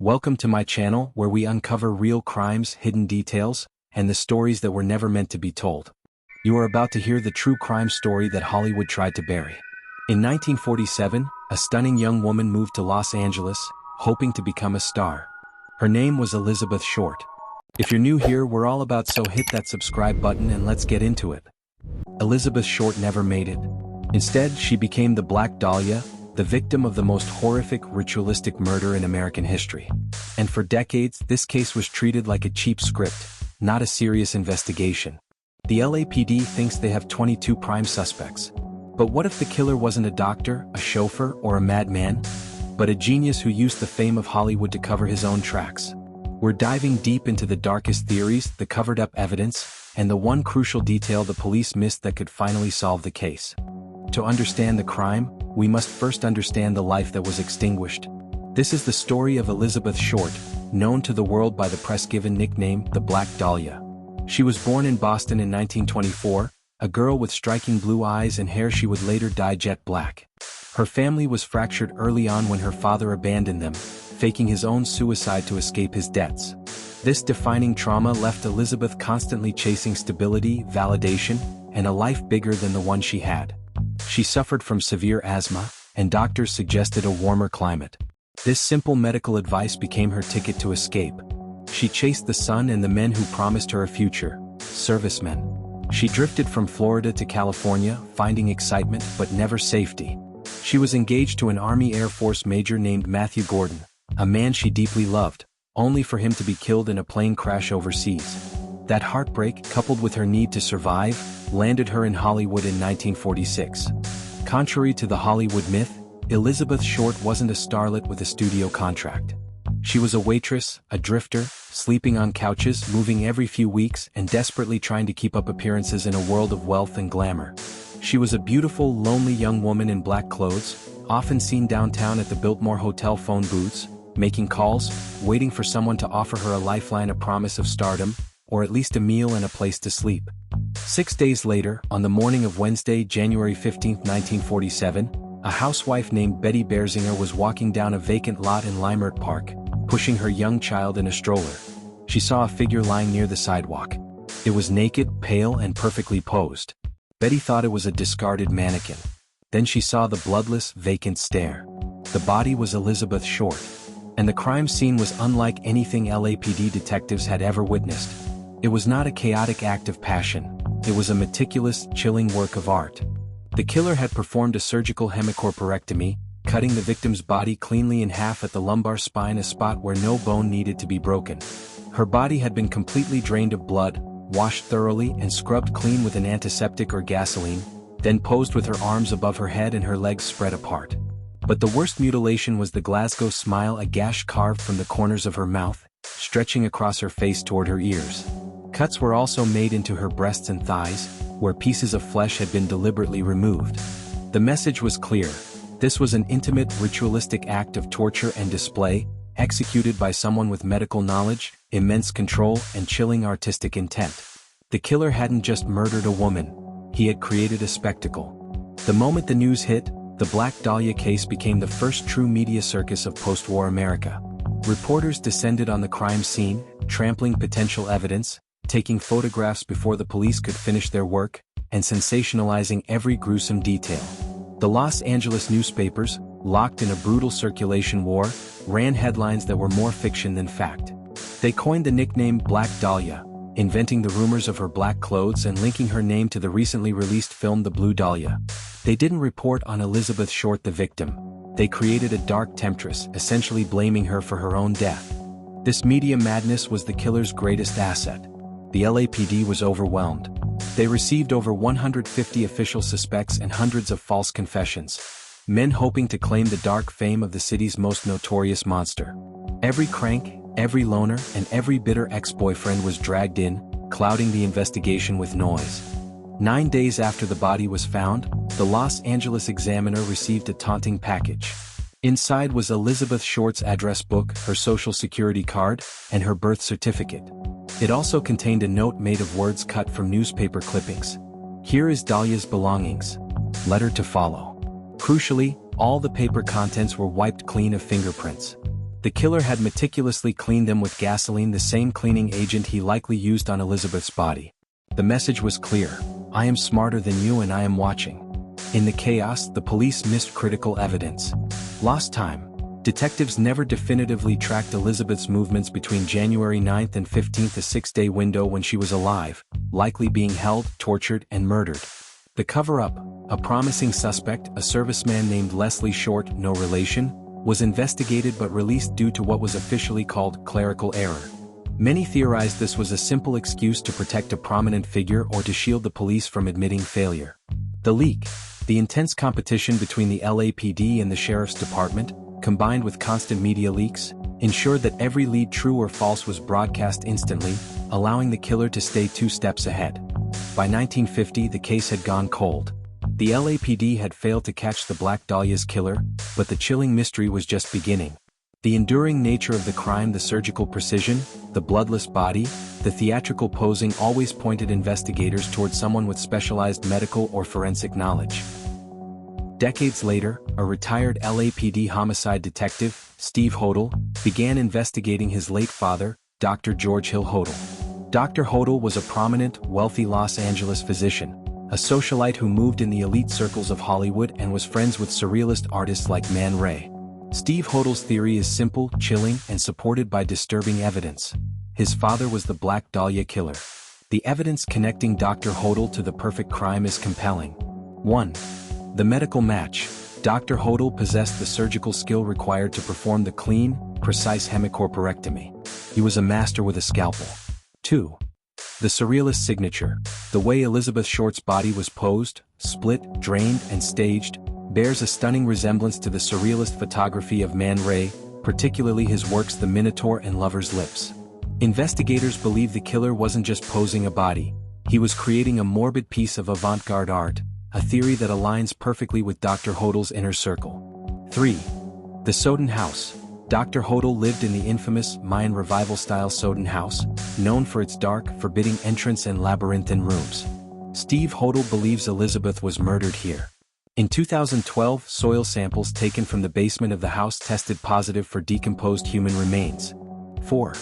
Welcome to my channel where we uncover real crimes, hidden details, and the stories that were never meant to be told. You are about to hear the true crime story that Hollywood tried to bury. In 1947, a stunning young woman moved to Los Angeles, hoping to become a star. Her name was Elizabeth Short. If you're new here, we're all about, so hit that subscribe button and let's get into it. Elizabeth Short never made it. Instead, she became the Black Dahlia, the victim of the most horrific ritualistic murder in American history. And for decades, this case was treated like a cheap script, not a serious investigation. The LAPD thinks they have 22 prime suspects. But what if the killer wasn't a doctor, a chauffeur, or a madman, but a genius who used the fame of Hollywood to cover his own tracks? We're diving deep into the darkest theories, the covered-up evidence, and the one crucial detail the police missed that could finally solve the case. To understand the crime, we must first understand the life that was extinguished. This is the story of Elizabeth Short, known to the world by the press-given nickname, the Black Dahlia. She was born in Boston in 1924, a girl with striking blue eyes and hair she would later dye jet black. Her family was fractured early on when her father abandoned them, faking his own suicide to escape his debts. This defining trauma left Elizabeth constantly chasing stability, validation, and a life bigger than the one she had. She suffered from severe asthma, and doctors suggested a warmer climate. This simple medical advice became her ticket to escape. She chased the sun and the men who promised her a future, servicemen. She drifted from Florida to California, finding excitement but never safety. She was engaged to an Army Air Force major named Matthew Gordon, a man she deeply loved, only for him to be killed in a plane crash overseas. That heartbreak, coupled with her need to survive, landed her in Hollywood in 1946. Contrary to the Hollywood myth, Elizabeth Short wasn't a starlet with a studio contract. She was a waitress, a drifter, sleeping on couches, moving every few weeks, and desperately trying to keep up appearances in a world of wealth and glamour. She was a beautiful, lonely young woman in black clothes, often seen downtown at the Biltmore Hotel phone booths, making calls, waiting for someone to offer her a lifeline, a promise of stardom, or at least a meal and a place to sleep. 6 days later, on the morning of Wednesday, January 15, 1947, a housewife named Betty Berzinger was walking down a vacant lot in Leimert Park, pushing her young child in a stroller. She saw a figure lying near the sidewalk. It was naked, pale, and perfectly posed. Betty thought it was a discarded mannequin. Then she saw the bloodless, vacant stare. The body was Elizabeth Short. And the crime scene was unlike anything LAPD detectives had ever witnessed. It was not a chaotic act of passion. It was a meticulous, chilling work of art. The killer had performed a surgical hemicorporectomy, cutting the victim's body cleanly in half at the lumbar spine, a spot where no bone needed to be broken. Her body had been completely drained of blood, washed thoroughly and scrubbed clean with an antiseptic or gasoline, then posed with her arms above her head and her legs spread apart. But the worst mutilation was the Glasgow smile, a gash carved from the corners of her mouth, stretching across her face toward her ears. Cuts were also made into her breasts and thighs, where pieces of flesh had been deliberately removed. The message was clear. This was an intimate, ritualistic act of torture and display, executed by someone with medical knowledge, immense control, and chilling artistic intent. The killer hadn't just murdered a woman. He had created a spectacle. The moment the news hit, the Black Dahlia case became the first true media circus of post-war America. Reporters descended on the crime scene, trampling potential evidence, taking photographs before the police could finish their work, and sensationalizing every gruesome detail. The Los Angeles newspapers, locked in a brutal circulation war, ran headlines that were more fiction than fact. They coined the nickname Black Dahlia, inventing the rumors of her black clothes and linking her name to the recently released film The Blue Dahlia. They didn't report on Elizabeth Short, the victim. They created a dark temptress, essentially blaming her for her own death. This media madness was the killer's greatest asset. The LAPD was overwhelmed. They received over 150 official suspects and hundreds of false confessions. Men hoping to claim the dark fame of the city's most notorious monster. Every crank, every loner, and every bitter ex-boyfriend was dragged in, clouding the investigation with noise. 9 days after the body was found, the Los Angeles Examiner received a taunting package. Inside was Elizabeth Short's address book, her social security card, and her birth certificate. It also contained a note made of words cut from newspaper clippings. Here is Dahlia's belongings. Letter to follow. Crucially, all the paper contents were wiped clean of fingerprints. The killer had meticulously cleaned them with gasoline, the same cleaning agent he likely used on Elizabeth's body. The message was clear: I am smarter than you and I am watching. In the chaos, the police missed critical evidence. Lost time. Detectives never definitively tracked Elizabeth's movements between January 9th and 15th, a 6-day window when she was alive, likely being held, tortured, and murdered. The cover-up, a promising suspect, a serviceman named Leslie Short, no relation, was investigated but released due to what was officially called clerical error. Many theorized this was a simple excuse to protect a prominent figure or to shield the police from admitting failure. The leak, the intense competition between the LAPD and the Sheriff's Department, combined with constant media leaks, ensured that every lead, true or false, was broadcast instantly, allowing the killer to stay 2 steps ahead. By 1950, the case had gone cold. The LAPD had failed to catch the Black Dahlia's killer, but the chilling mystery was just beginning. The enduring nature of the crime, the surgical precision, the bloodless body, the theatrical posing always pointed investigators toward someone with specialized medical or forensic knowledge. Decades later, a retired LAPD homicide detective, Steve Hodel, began investigating his late father, Dr. George Hill Hodel. Dr. Hodel was a prominent, wealthy Los Angeles physician, a socialite who moved in the elite circles of Hollywood and was friends with surrealist artists like Man Ray. Steve Hodel's theory is simple, chilling, and supported by disturbing evidence. His father was the Black Dahlia killer. The evidence connecting Dr. Hodel to the perfect crime is compelling. 1. The medical match. Dr. Hodel possessed the surgical skill required to perform the clean, precise hemicorporectomy. He was a master with a scalpel. 2. The surrealist signature. The way Elizabeth Short's body was posed, split, drained, and staged, bears a stunning resemblance to the surrealist photography of Man Ray, particularly his works The Minotaur and Lover's Lips. Investigators believe the killer wasn't just posing a body, he was creating a morbid piece of avant-garde art, a theory that aligns perfectly with Dr. Hodel's inner circle. 3. The Soden House. Dr. Hodel lived in the infamous Mayan Revival-style Soden House, known for its dark, forbidding entrance and labyrinthine rooms. Steve Hodel believes Elizabeth was murdered here. In 2012, soil samples taken from the basement of the house tested positive for decomposed human remains. 4.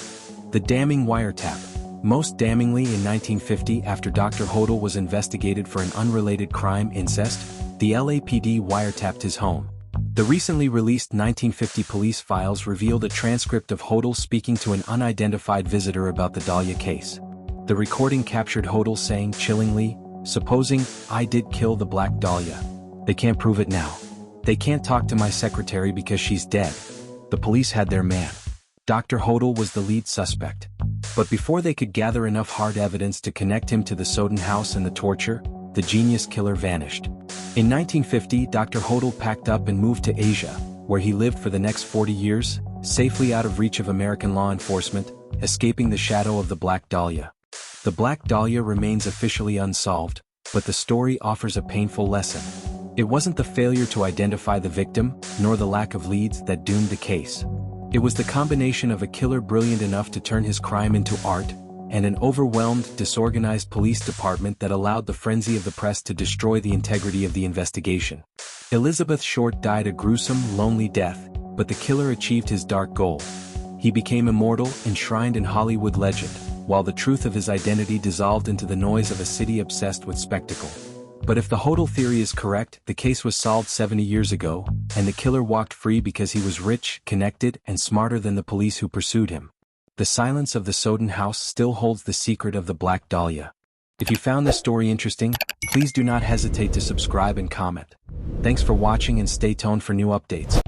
The damning wiretap. Most damningly, in 1950, after Dr. Hodel was investigated for an unrelated crime, incest, the LAPD wiretapped his home. The recently released 1950 police files revealed a transcript of Hodel speaking to an unidentified visitor about the Dahlia case. The recording captured Hodel saying chillingly, "Supposing I did kill the Black Dahlia. They can't prove it now. They can't talk to my secretary because she's dead. The police had their man." Dr. Hodel was the lead suspect. But before they could gather enough hard evidence to connect him to the Soden house and the torture, the genius killer vanished. In 1950, Dr. Hodel packed up and moved to Asia, where he lived for the next 40 years, safely out of reach of American law enforcement, escaping the shadow of the Black Dahlia. The Black Dahlia remains officially unsolved, but the story offers a painful lesson. It wasn't the failure to identify the victim, nor the lack of leads that doomed the case. It was the combination of a killer brilliant enough to turn his crime into art, and an overwhelmed, disorganized police department that allowed the frenzy of the press to destroy the integrity of the investigation. Elizabeth Short died a gruesome, lonely death, but the killer achieved his dark goal. He became immortal, enshrined in Hollywood legend, while the truth of his identity dissolved into the noise of a city obsessed with spectacle. But if the Hodel theory is correct, the case was solved 70 years ago, and the killer walked free because he was rich, connected, and smarter than the police who pursued him. The silence of the Soden house still holds the secret of the Black Dahlia. If you found this story interesting, please do not hesitate to subscribe and comment. Thanks for watching and stay tuned for new updates.